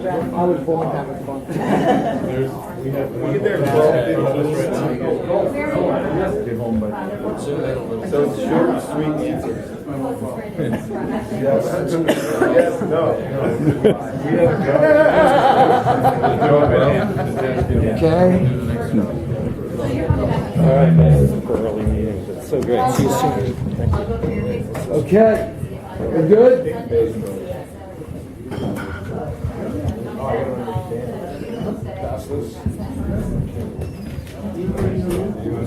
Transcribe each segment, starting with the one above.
I was born having fun. We get there at 12. Get home by so it's short and sweet answers. Yes, no. Okay. All right, guys, for early meetings. It's so great. See you soon. Thank you. Okay. We're good?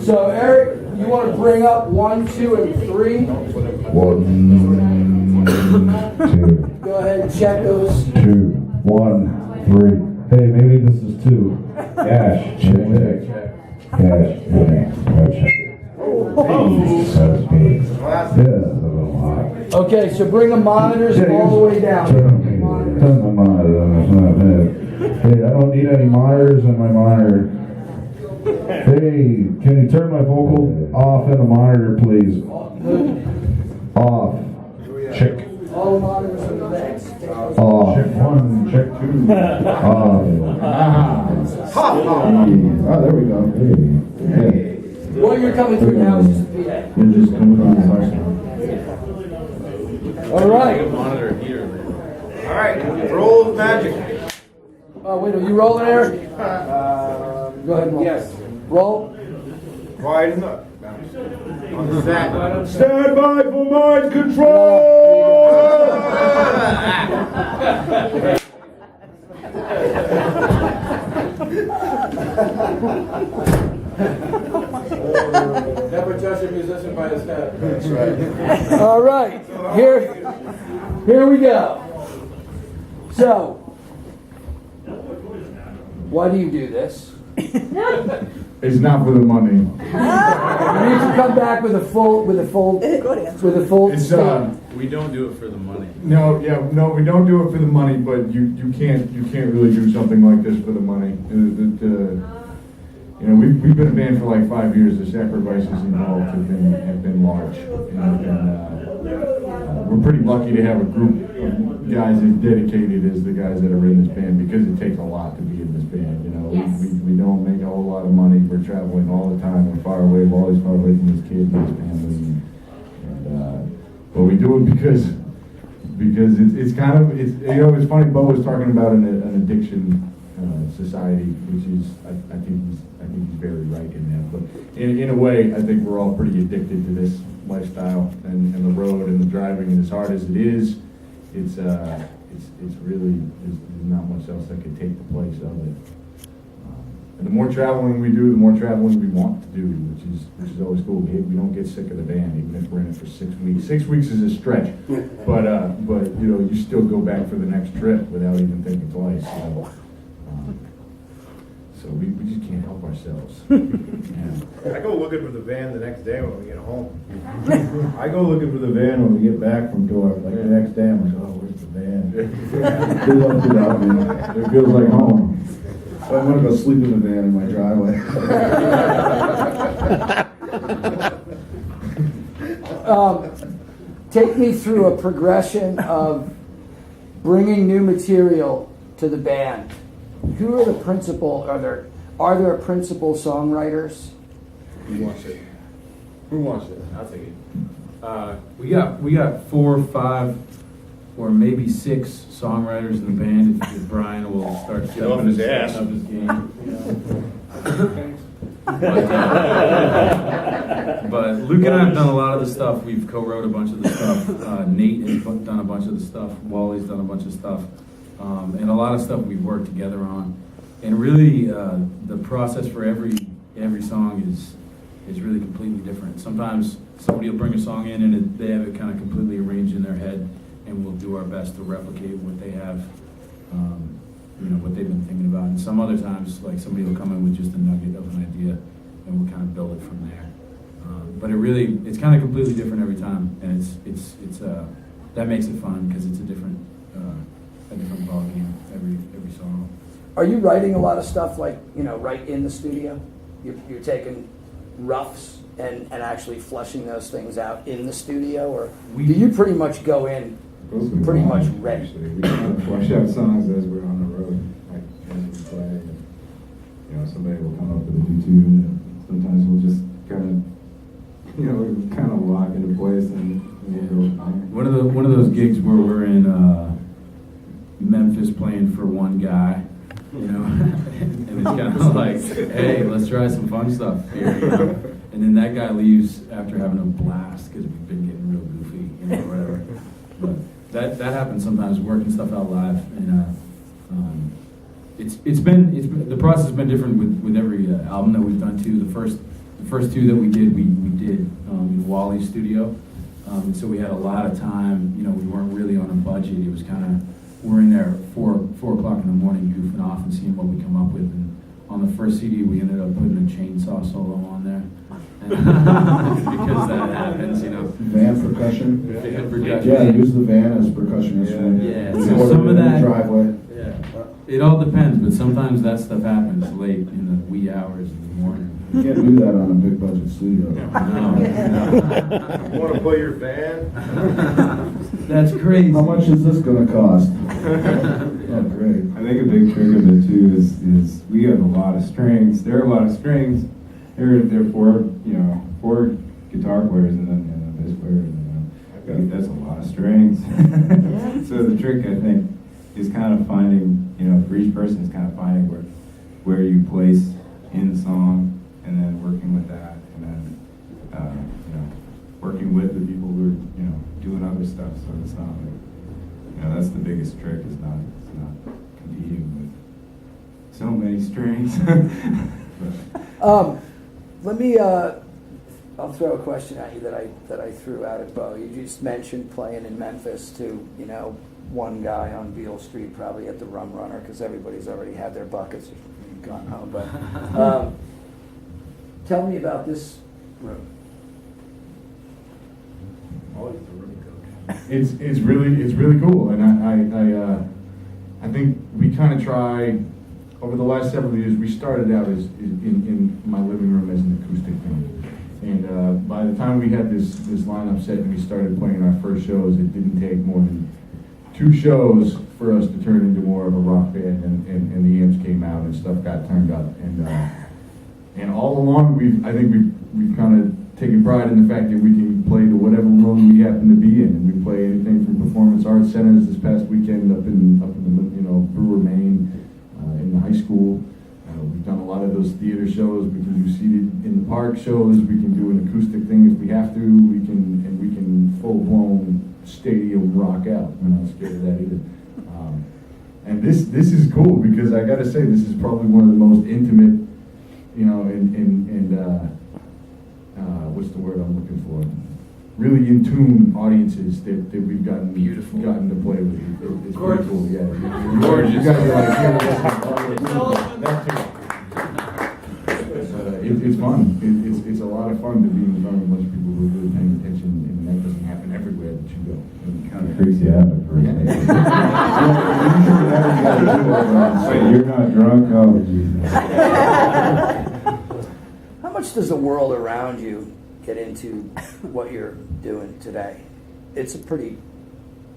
So, Eric, you want to bring up 1, 2, and 3? 1, 2. Go ahead and check those. 2, 1, 3. Hey, maybe this is 2. Cash, check. Cash, check. That's me. Yeah, a little hot. Okay, so bring the monitors all the way down. Turn the monitor. Hey, I don't need any monitors on my monitor. Hey, can you turn my vocal off in the monitor, please? Off. Check. All the monitors in the back. Off. Check 1, check 2. Off. Oh, there we go. Hey. What you're coming through now is just a PA. You're just coming on the All right. Monitor here. All right, roll of magic. Oh, wait, are you rolling, Eric? Go ahead and roll. Yes. Roll. Widen up. On the set. Stand by for mind control! Never touch a musician by his head. That's right. All right. Here we go. So, why do you do this? It's not for the money. You need to come back with a full It's We don't do it for the money. no, we don't do it for the money, but you can't really do something like this for the money. We've been a band for like 5 years. The sacrifices involved have been large, we're pretty lucky to have a group of guys as dedicated as the guys that are in this band, because it takes a lot to be in this band. We don't make a whole lot of money. We're traveling all the time. We're far away. We're always far away from his kids and his family. But we do it because it's kind of it's funny. Bo was talking about an addiction society, which is I think he's very right in that. But in a way, I think we're all pretty addicted to this lifestyle and the road and the driving. And as hard as it is, it's really there's not much else that could take the place of it. And the more traveling we do, the more traveling we want to do, which is always cool. We don't get sick of the band, even if we're in it for 6 weeks. 6 weeks is a stretch, but you still go back for the next trip without even thinking twice. So we just can't help ourselves. I go looking for the van the next day when we get home. I go looking for the van when we get back from tour. Like the next day, I'm like, oh, where's the van? It feels like home. So I'm gonna go sleep in the van in my driveway. Take me through a progression of bringing new material to the band. Who are the principal? Are there principal songwriters? Who wants it? I'll take it. We got 4 or 5 or maybe 6 songwriters in the band if Brian will start stepping his ass up his game. But Luke and I have done a lot of the stuff. We've co-wrote a bunch of the stuff. Nate has done a bunch of the stuff. Wally's done a bunch of stuff. And a lot of stuff we've worked together on. And really, the process for every song is really completely different. Sometimes somebody will bring a song in and they have it kind of completely arranged in their head, and we'll do our best to replicate what they have, what they've been thinking about. And some other times, like somebody will come in with just a nugget of an idea, and we'll kind of build it from there. But it's kind of completely different every time, and it's that makes it fun because it's a different ballgame every song. Are you writing a lot of stuff like right in the studio? You're taking roughs and actually fleshing those things out in the studio, or do you pretty much go in Both we pretty watch, much ready. Actually, we kind of flush out songs as we're on the road, like as we play. And, you know, somebody will come up with a new tune, and sometimes we'll just kind of, you know, we kind of lock into place and we'll go from there. One of those gigs where we're in Memphis playing for one guy, you know, and it's kind of like, hey, let's try some fun stuff here, you know? And then that guy leaves after having a blast because we've been getting real goofy, you know, whatever. But that happens sometimes, working stuff out live, and it's been the process has been different with every album that we've done too. The first two that we did in Wally's studio, and so we had a lot of time. You know, we weren't really on a budget. It was kind of we're in there at 4 o'clock in the morning goofing off and seeing what we come up with. And on the first CD, we ended up putting a chainsaw solo on there. Because that happens, you know. Van percussion. Van percussion. Yeah, use the van as percussion instrument. Yeah. We So recorded some it of in the that- driveway. Yeah. It all depends, but sometimes that stuff happens late in the wee hours of the morning. You can't do that on a big budget studio. You want to play your van? That's crazy. How much is this gonna cost? Oh, great. I think a big trick of it too is we have a lot of strings. There are a lot of strings. There are four guitar players and then a bass player. And, that's a lot of strings. So the trick, I think, is kind of finding, for each person is kind of finding where you place in the song, and then working with that, and then working with the people who are doing other stuff. So it's not like, that's the biggest trick. It's not competing with so many strings. Let me. I'll throw a question at you that I threw out at Bo. You just mentioned playing in Memphis to one guy on Beale Street, probably at the Rum Runner, because everybody's already had their buckets and gone home. But tell me about this room. Always the room coach. It's really cool, and I think we kind of try over the last several years. We started out as in my living room as an acoustic band, and by the time we had this lineup set and we started playing our first shows, it didn't take more than 2 shows for us to turn into more of a rock band, and the amps came out and stuff got turned up, and all along I think we've kind of taken pride in the fact that we can play to whatever room we happen to be in, and we play anything from performance arts centers. This past weekend up in the Brewer, Maine, in the high school. We've done a lot of those theater shows. We can do seated in the park shows. We can do an acoustic thing if we have to. We can full blown stadium rock out. We're not scared of that either. And this is cool because I got to say this is probably one of the most intimate, what's the word I'm looking for? Really in tune audiences that we've gotten to play with. It's pretty cool. Yeah, Gorgeous. You guys are like, it's fun. It's a lot of fun to be in front of a bunch of people who are really paying attention, and that doesn't happen everywhere that you go. It kind of freaks you out at first. Yeah. Wait, you're not drunk? Oh, Jesus. How much does the world around you get into what you're doing today? It's pretty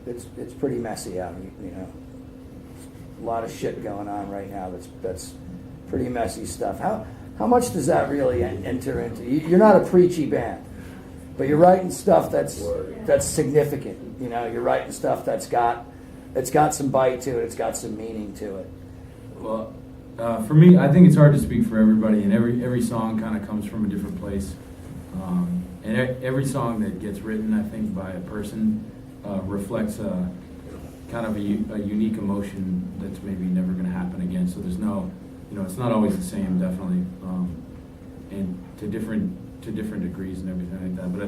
messy out, A lot of shit going on right now. That's pretty messy stuff. How much does that really enter into? You're not a preachy band, but you're writing stuff that's significant. You're writing stuff it's got some bite to it. It's got some meaning to it. Well, for me, I think it's hard to speak for everybody, and every song kind of comes from a different place. And every song that gets written, I think, by a person reflects a kind of a unique emotion that's maybe never going to happen again. So there's no, it's not always the same, definitely, and to different degrees and everything like that. But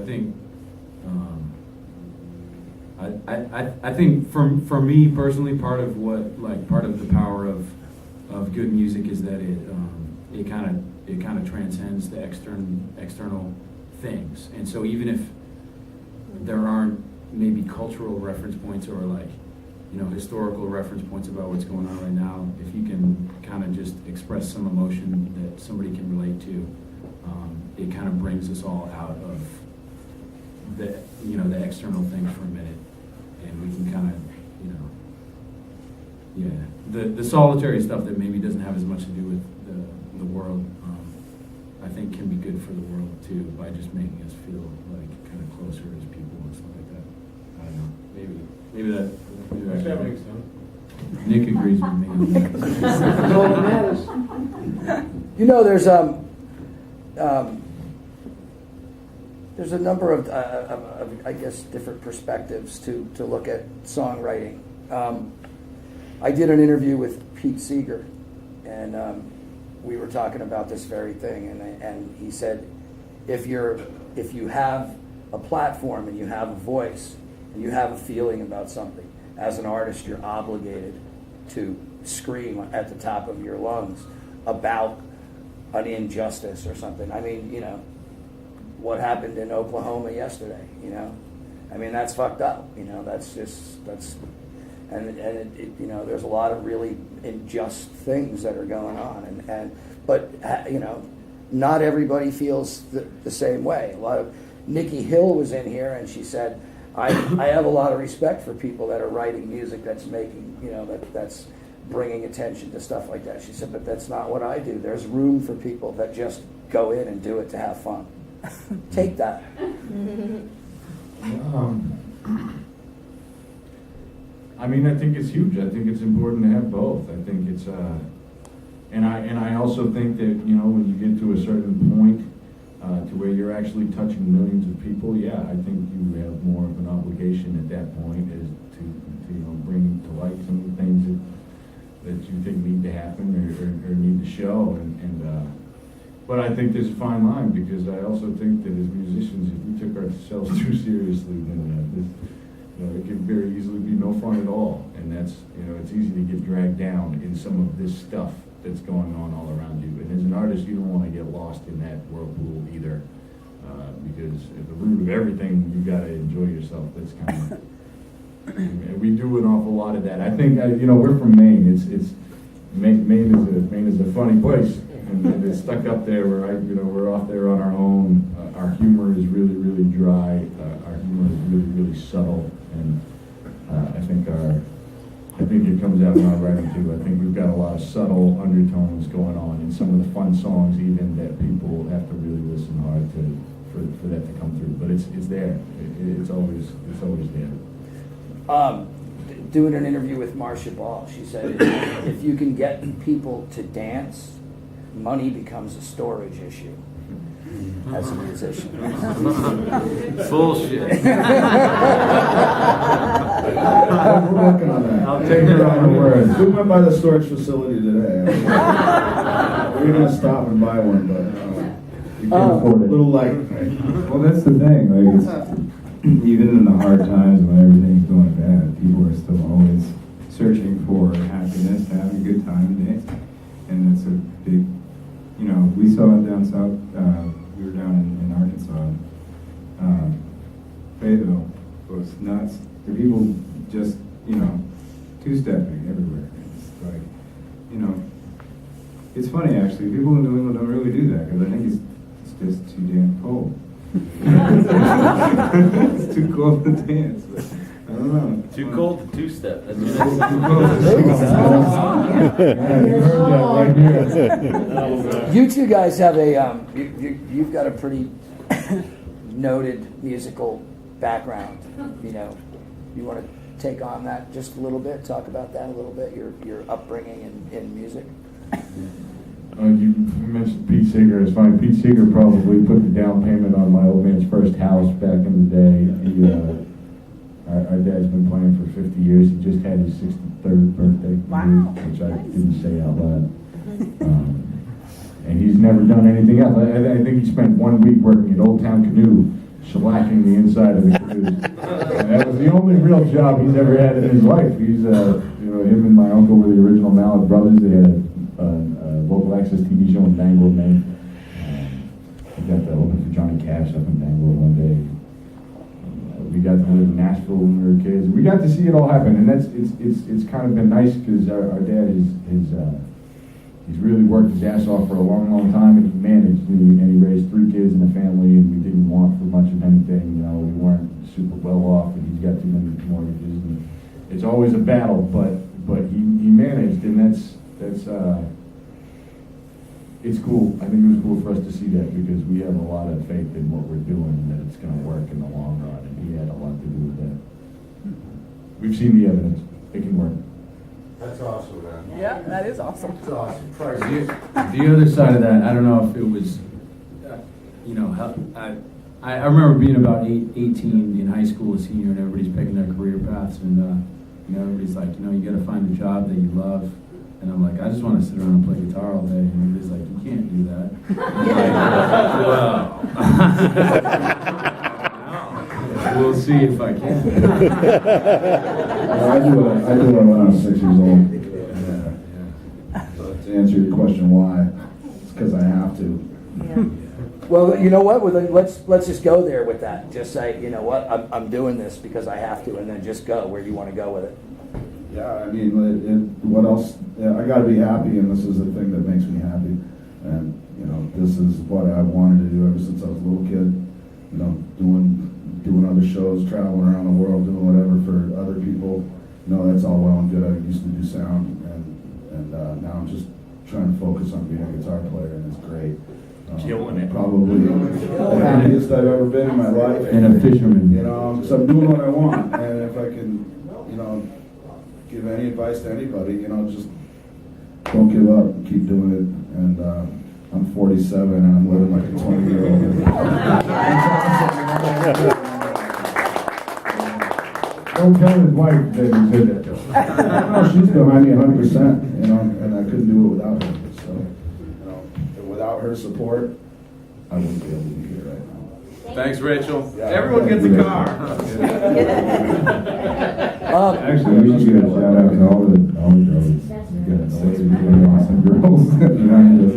I think for me personally, part of the power of good music is that it kind of transcends the external things. And so even if there aren't maybe cultural reference points or historical reference points about what's going on right now, if you can kind of just express some emotion that somebody can relate to, it kind of brings us all out of the external things for a minute, and we can yeah, the solitary stuff that maybe doesn't have as much to do with the world, I think can be good for the world too, by just making us feel like kind of closer as people and stuff like that. I don't know, maybe that makes sense. Nick agrees with me on that. You know, there's a number of I guess different perspectives to look at songwriting. I did an interview with Pete Seeger, and we were talking about this very thing, and he said, if you have a platform and you have a voice and you have a feeling about something, as an artist, you're obligated to scream at the top of your lungs about an injustice or something. I mean, you know, what happened in Oklahoma yesterday, you know? I mean, that's fucked up, you know, and you know, there's a lot of really unjust things that are going on, but you know, not everybody feels the same way. Nikki Hill was in here and she said, I have a lot of respect for people that are writing music that's making, you know, that's bringing attention to stuff like that. She said, but that's not what I do. There's room for people that just go in and do it to have fun. Take that. I mean, I think it's huge. I think it's important to have both. I think it's, and I also think that, you know, when you get to a certain point to where you're actually touching millions of people, yeah, I think you have more of an obligation at that point is to you know, bring to light some of the things that you think need to happen or need to show. But I think there's a fine line, because I also think that as musicians, if we took ourselves too seriously, then you know, it can very easily be no fun at all. And that's, you know, it's easy to get dragged down in some of this stuff that's going on all around you. And as an artist, you don't want to get lost in that whirlpool either, because at the root of everything, you got to enjoy yourself. That's kind of, and we do an awful lot of that. I think, you know, we're from Maine. Maine is a funny place, and it's stuck up there where we're off there on our own. Our humor is really, really dry. Our humor is really, really subtle, and I think it comes out in our writing too. I think we've got a lot of subtle undertones going on in some of the fun songs, even, that people have to really listen hard to for that to come through. But it's there. It's always there. Doing an interview with Marcia Ball, she said, if you can get people to dance, money becomes a storage issue as a musician. Bullshit. We're working on that. I'll take her on her word. We went by the storage facility today. We were going to stop and buy one, but we can't afford it. A little light. Right? Well, that's the thing. Like, it's, even in the hard times when everything's going bad, people are still always searching for happiness, having a good time, and dancing. And it's a big, you know, we saw it down south. We were down in Arkansas. Fayetteville was nuts. The people just, you know, two-stepping everywhere. It's like, you know, it's funny actually. People in New England don't really do that, because I think it's just too damn cold. It's too cold to dance. But I don't know. Too cold to two-step. That's Too what You two guys have you've got a pretty noted musical background. You know, you want to take on that just a little bit, talk about that a little bit, your upbringing in music? You mentioned Pete Seeger. It's funny. Pete Seeger probably put the down payment on my old man's first house back in the day. Our dad's been playing for 50 years. He just had his 63rd birthday, which I didn't say out loud. And he's never done anything else. I think he spent 1 week working at Old Town Canoe, shellacking the inside of the canoes. And that was the only real job he's ever had in his life. He's, you know, him and my uncle were the original Mallard brothers. They had a local access TV show in Bangor, Maine. We got to open for Johnny Cash up in Bangor one day. We got to live in Nashville when we were kids. We got to see it all happen, and it's kind of been nice, because our dad he's really worked his ass off for a long, long time, and he managed, and he raised 3 kids in a family, and we didn't want for much of anything. You know, we weren't super well off, and he's got too many mortgages, and it's always a battle, but but he managed, and that's it's cool. I think it was cool for us to see that because we have a lot of faith in what we're doing and that it's going to work in the long run, and he had a lot to do with that. We've seen the evidence. It can work. That's awesome, man. Yeah, that is awesome. That's awesome. The other side of that, I don't know if it was, I remember being about 18 in high school, a senior, and everybody's picking their career paths, and everybody's like, you got to find a job that you love. And I'm like, I just want to sit around and play guitar all day. And everybody's like, you can't do that. I'm like, well, we'll see if I can. I do it when I was 6 years old. So to answer your question, why? It's because I have to. Yeah. Well, you know what? Well, then let's just go there with that. Just say, you know what? I'm doing this because I have to, and then just go where you want to go with it. Yeah, I mean, what else? Yeah, I got to be happy, and this is the thing that makes me happy. And this is what I wanted to do ever since I was a little kid. Doing other shows, traveling around the world, doing whatever for other people. That's all well and good. I used to do sound, and now I'm just trying to focus on being a guitar player, and it's great. Killing it. Probably the happiest I've ever been in my life. And a fisherman. So I'm doing what I want, and if I can, give any advice to anybody, just don't give up, keep doing it. And I'm 47 and I'm living like a 20-year-old. Don't tell his wife that you said that to her. No, she's behind me 100%, and I couldn't do it without her. So, without her support, I wouldn't be able to be here right now. Thanks, Rachel. Yeah, Everyone gets a car. Actually, we should give a shout out to all the girls. You got 6 really awesome girls behind us,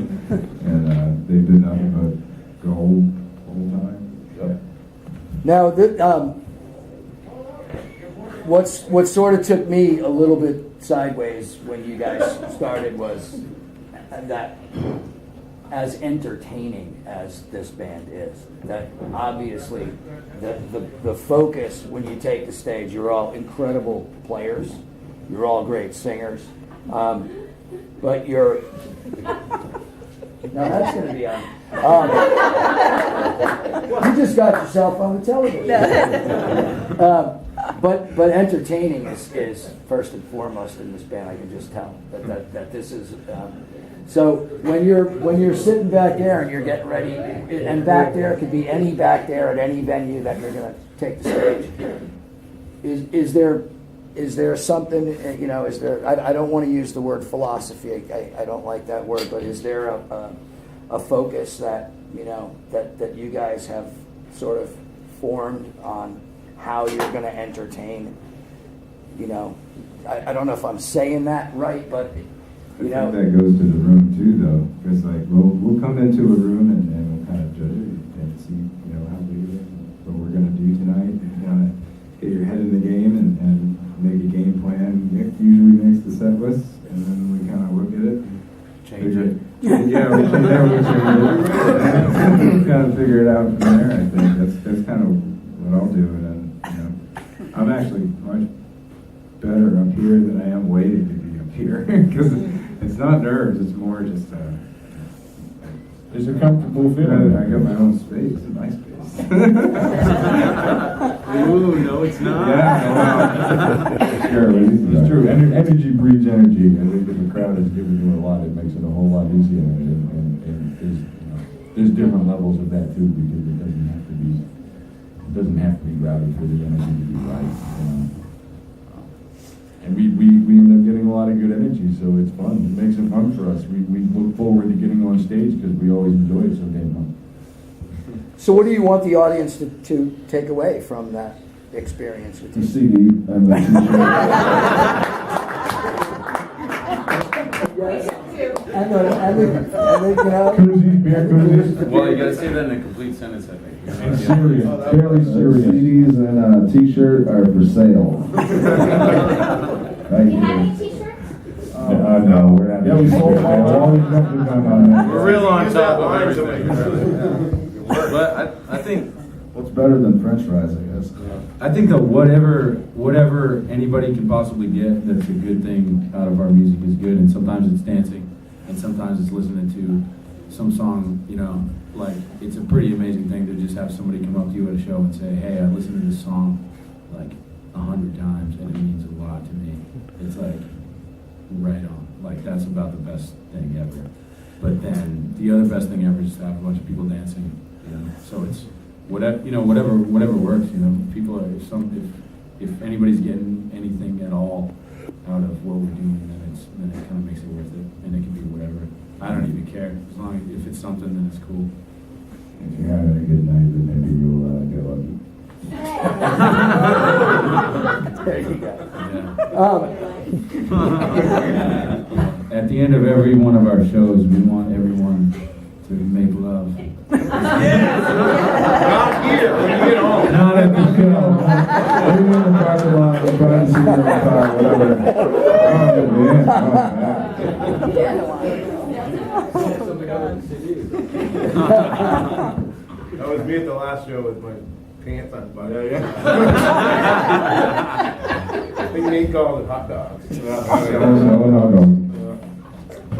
and they've been nothing but gold the whole time. Yep. Now, what sort of took me a little bit sideways when you guys started was that as entertaining as this band is, that obviously the focus when you take the stage, you're all incredible players, you're all great singers, but you're now that's going to be on. You just got yourself on the television. But entertaining is first and foremost in this band. I can just tell that this is. So when you're sitting back there and you're getting ready, and back there could be any back there at any venue that you're going to take the stage. Is there something, is there, I don't want to use the word philosophy, I don't like that word, but is there a focus that, that you guys have sort of formed on how you're going to entertain? I don't know if I'm saying that right, but, I think that goes to the room too, though, because we'll come into a room and we'll kind of judge it and see, how we do it, what we're going to do tonight. You want to get your head in the game and make a game plan. Nick usually makes the set list, and then we kind of look at it, Change it. Yeah, we change it. Kind of figure it out from there. I think that's kind of what I'll do, and then I'm actually much better up here than I am waiting to be up here because it's not nerves. It's more just. It's a comfortable feeling. I got my own space, my space. Ooh, no, it's not. Yeah, sure, It's true. Energy breeds energy. I think if the crowd is giving you a lot, it makes it a whole lot easier. And there's different levels of that too, because it doesn't have to be rowdy for the energy to be right. And we end up getting a lot of good energy, so it's fun. It makes it fun for us. We look forward to getting on stage because we always enjoy it so damn much. So what do you want the audience to take away from that experience with The you? CD and the t-shirt. Yes. And the Koozies, beer koozies. Well, you gotta say that in a complete sentence, I think. And serious, fairly serious. CDs and a t-shirt are for sale. Right Do you have here. any t-shirts? No, we're not. Yeah, we sold all. Always jumping on that. We're real on top of everything. But I think What's better than French fries, I guess? I think that whatever anybody can possibly get that's a good thing out of our music is good, and sometimes it's dancing, and sometimes it's listening to some song, you know, like, it's a pretty amazing thing to just have somebody come up to you at a show and say, hey, I listened to this song like 100 times, and it means a lot to me. It's like, right on. Like, that's about the best thing ever. But then, the other best thing ever is to have a bunch of people dancing, you know, so it's, whatever, you know, whatever works, you know. People are, if anybody's getting anything at all out of what we're doing, then it kind of makes it worth it, and it can be whatever. I don't even care, as long as if it's something, then it's cool. If you're having a good night, then maybe you'll get lucky. There you go. Yeah. At the end of every one of our shows, we want everyone to make love. Not here, when you get home. Not at the show. Maybe in the parking lot, we'll try to see your car, whatever. Oh, man. That was me at the last show with my pants unbuttoned. I think Nate called it hot dogs. No.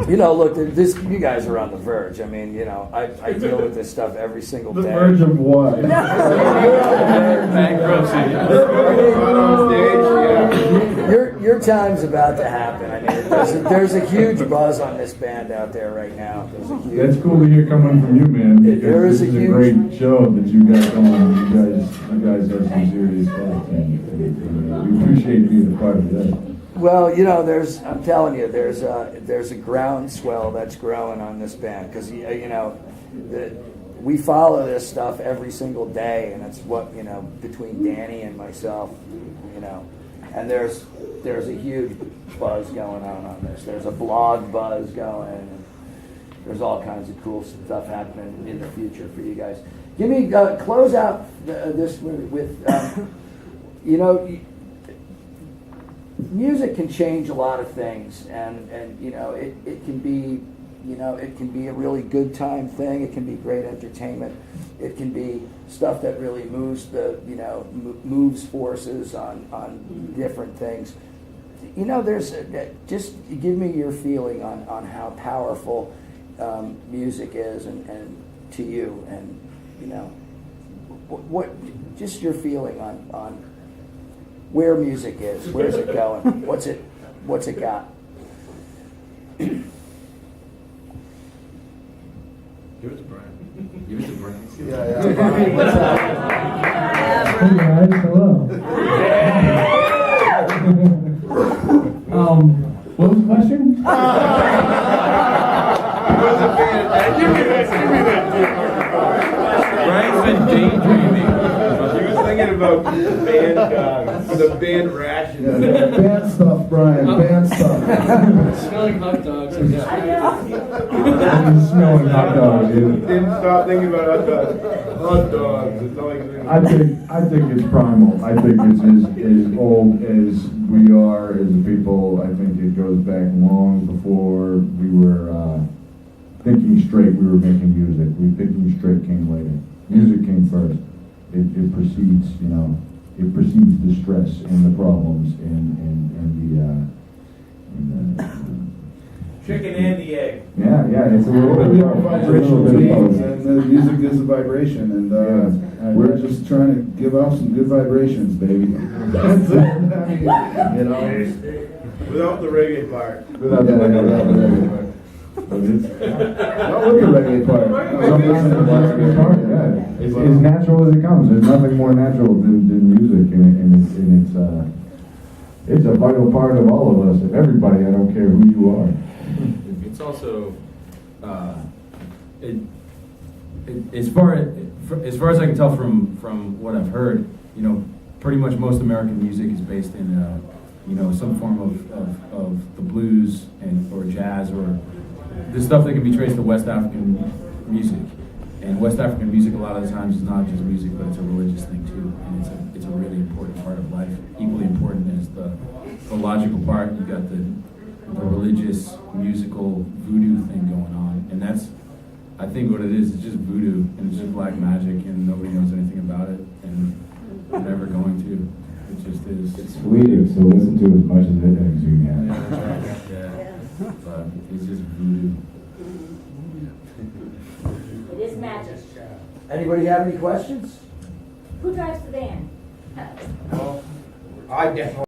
You know, look, you guys are on the verge. I mean, you know, I deal with this stuff every single The day. verge of what? Bankruptcy. On stage, yeah. Your time's about to happen. I mean, there's a huge buzz on this band out there right now. There's a huge. That's cool to hear coming from you, man. Because There is this a is a huge- great show that you got going. You guys have some serious stuff, and we appreciate being a part of that. Well, you know, I'm telling you, there's a groundswell that's growing on this band because you know, we follow this stuff every single day, and it's what, you know, between Danny and myself, you know, and there's a huge buzz going on this. There's a blog buzz going, and there's all kinds of cool stuff happening in the future for you guys. Give me close out this with you know. Music can change a lot of things, and you know, it can be, you know, it can be a really good time thing. It can be great entertainment. It can be stuff that really moves moves forces on different things. You know, just give me your feeling on how powerful music is and to you, and you know, what just your feeling on where music is, where's it going, what's it got? Give it to Brian. Give it to Brian. Yeah. What's up? Hey guys, hello. What was the question? Brian's been daydreaming. He was thinking about the band rations. Band stuff, Brian. Band stuff. Smelling hot dogs. Smelling hot dogs, dude. Didn't stop thinking about hot dogs. Hot dogs. It's all he could think I think it's primal. I think it's as old as we are as a people. I think it goes back long before we were thinking straight. We were making music. Thinking straight came later. Music came first. It precedes, you know, it precedes the stress and the problems and the chicken and the egg. yeah. It's a little bit. We are vibrational it's a little bit of beings, both. and the music is a vibration, and we're just trying to give off some good vibrations, baby. That's it. I mean, you know, Without the reggae part. Without the reggae part. But it's not with the reggae part. sometimes the reggae part, yeah. It's as natural as it comes. There's nothing more natural than music, and it's a vital part of all of us, of everybody. I don't care who you are. It's also, as far as I can tell from what I've heard, you know, pretty much most American music is based in, you know, some form of the blues or jazz or the stuff that can be traced to West African music. And West African music a lot of the times is not just music, but it's a religious thing too, and it's a really important part of life, equally important as the logical part. You've got the religious, musical voodoo thing going on, and I think what it is, it's just voodoo, and it's just black magic, and nobody knows anything about it, and they're never going to. It just is. It's sweet, so listen to as much as you can. Yeah, that's right. Yeah. But it's just voodoo. It is magic. Anybody have any questions? Who drives the van? I definitely